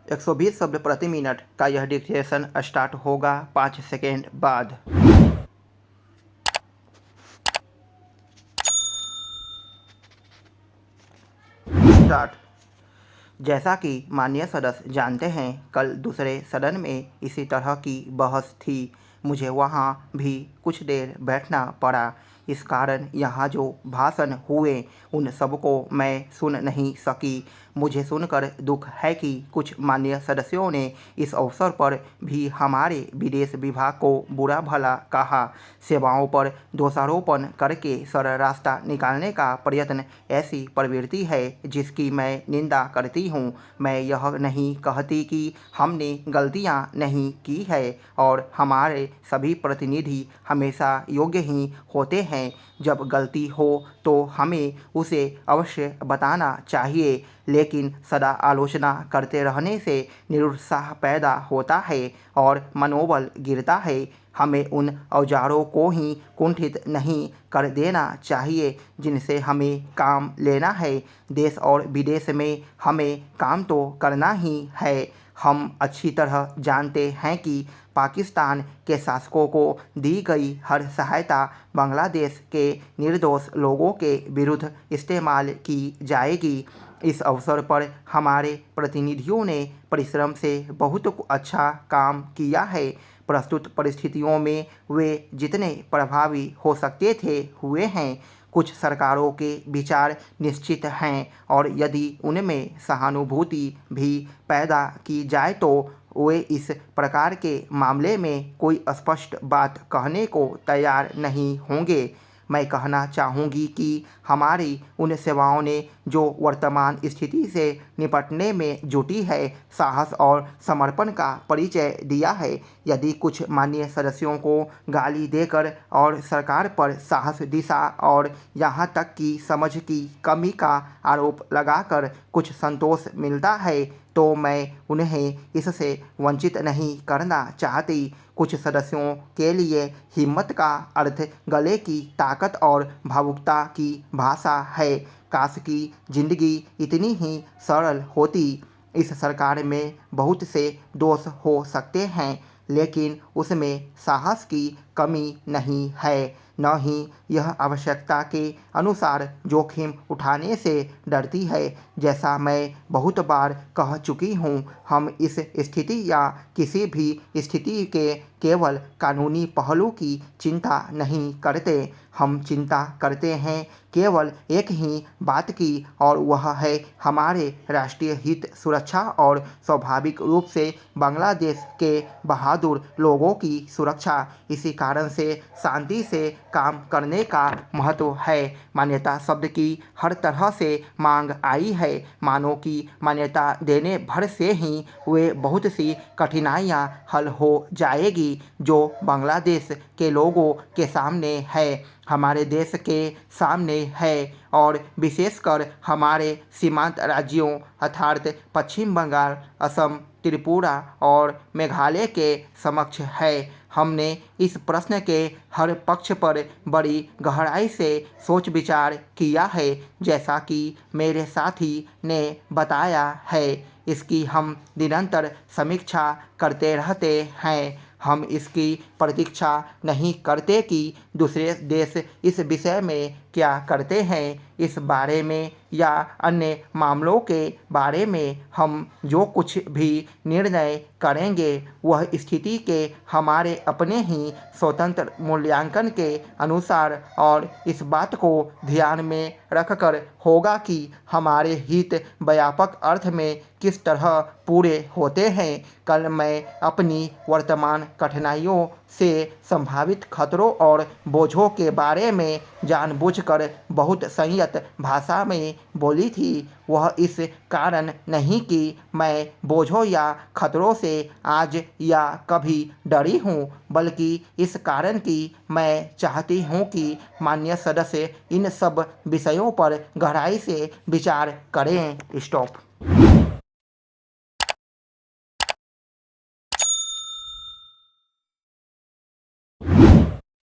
120 शब्द प्रति मिनट का यह डिक्टेशन स्टार्ट होगा 5 सेकेंड बाद। स्टार्ट। जैसा कि माननीय सदस्य जानते हैं, कल दूसरे सदन में इसी तरह की बहस थी। मुझे वहां भी कुछ देर बैठना पड़ा। इस कारण यहाँ जो भाषण हुए उन सबको मैं सुन नहीं सकी। मुझे सुनकर दुख है कि कुछ माननीय सदस्यों ने इस अवसर पर भी हमारे विदेश विभाग को बुरा भला कहा। सेवाओं पर दोषारोपण करके सरल रास्ता निकालने का प्रयत्न ऐसी प्रवृत्ति है जिसकी मैं निंदा करती हूँ। मैं यह नहीं कहती कि हमने गलतियाँ नहीं की है और हमारे सभी प्रतिनिधि हमेशा योग्य ही होते हैं। जब गलती हो तो हमें उसे अवश्य बताना चाहिए, लेकिन सदा आलोचना करते रहने से निरुत्साह पैदा होता है और मनोबल गिरता है। हमें उन औजारों को ही कुंठित नहीं कर देना चाहिए जिनसे हमें काम लेना है। देश और विदेश में हमें काम तो करना ही है। हम अच्छी तरह जानते हैं कि पाकिस्तान के शासकों को दी गई हर सहायता बांग्लादेश के निर्दोष लोगों के विरुद्ध इस्तेमाल की जाएगी। इस अवसर पर हमारे प्रतिनिधियों ने परिश्रम से बहुत अच्छा काम किया है। प्रस्तुत परिस्थितियों में वे जितने प्रभावी हो सकते थे हुए हैं। कुछ सरकारों के विचार निश्चित हैं और यदि उनमें सहानुभूति भी पैदा की जाए तो वे इस प्रकार के मामले में कोई स्पष्ट बात कहने को तैयार नहीं होंगे। मैं कहना चाहूँगी कि हमारी उन सेवाओं ने जो वर्तमान स्थिति से निपटने में जुटी है, साहस और समर्पण का परिचय दिया है। यदि कुछ माननीय सदस्यों को गाली देकर और सरकार पर साहस, दिशा और यहाँ तक कि समझ की कमी का आरोप लगाकर कुछ संतोष मिलता है तो मैं उन्हें इससे वंचित नहीं करना चाहती। कुछ सदस्यों के लिए हिम्मत का अर्थ गले की ताकत और भावुकता की भाषा है। काश की जिंदगी इतनी ही सरल होती। इस सरकार में बहुत से दोष हो सकते हैं, लेकिन उसमें साहस की कमी नहीं है, न ही यह आवश्यकता के अनुसार जोखिम उठाने से डरती है। जैसा मैं बहुत बार कह चुकी हूँ, हम इस स्थिति या किसी भी स्थिति के केवल कानूनी पहलू की चिंता नहीं करते। हम चिंता करते हैं केवल एक ही बात की, और वह है हमारे राष्ट्रीय हित, सुरक्षा और स्वाभाविक रूप से बांग्लादेश के बहादुर लोगों की सुरक्षा। इसी कारण से शांति से काम करने का महत्व है। मान्यता शब्द की हर तरह से मांग आई है। मानव की मान्यता देने भर से ही वे बहुत सी कठिनाइयां हल हो जाएगी जो बांग्लादेश के लोगों के सामने है, हमारे देश के सामने है और विशेषकर हमारे सीमांत राज्यों अर्थात पश्चिम बंगाल, असम, त्रिपुरा और मेघालय के समक्ष है। हमने इस प्रश्न के हर पक्ष पर बड़ी गहराई से सोच विचार किया है। जैसा कि मेरे साथी ने बताया है, इसकी हम निरंतर समीक्षा करते रहते हैं। हम इसकी प्रतीक्षा नहीं करते कि दूसरे देश इस विषय में क्या करते हैं। इस बारे में या अन्य मामलों के बारे में हम जो कुछ भी निर्णय करेंगे वह स्थिति के हमारे अपने ही स्वतंत्र मूल्यांकन के अनुसार और इस बात को ध्यान में रखकर होगा कि हमारे हित व्यापक अर्थ में किस तरह पूरे होते हैं। कल मैं अपनी वर्तमान कठिनाइयों से संभावित खतरों और बोझों के बारे में जानबूझकर बहुत संयत भाषा में बोली थी। वह इस कारण नहीं कि मैं बोझों या खतरों से आज या कभी डरी हूँ, बल्कि इस कारण कि मैं चाहती हूँ कि माननीय सदस्य इन सब विषयों पर गहराई से विचार करें। स्टॉप।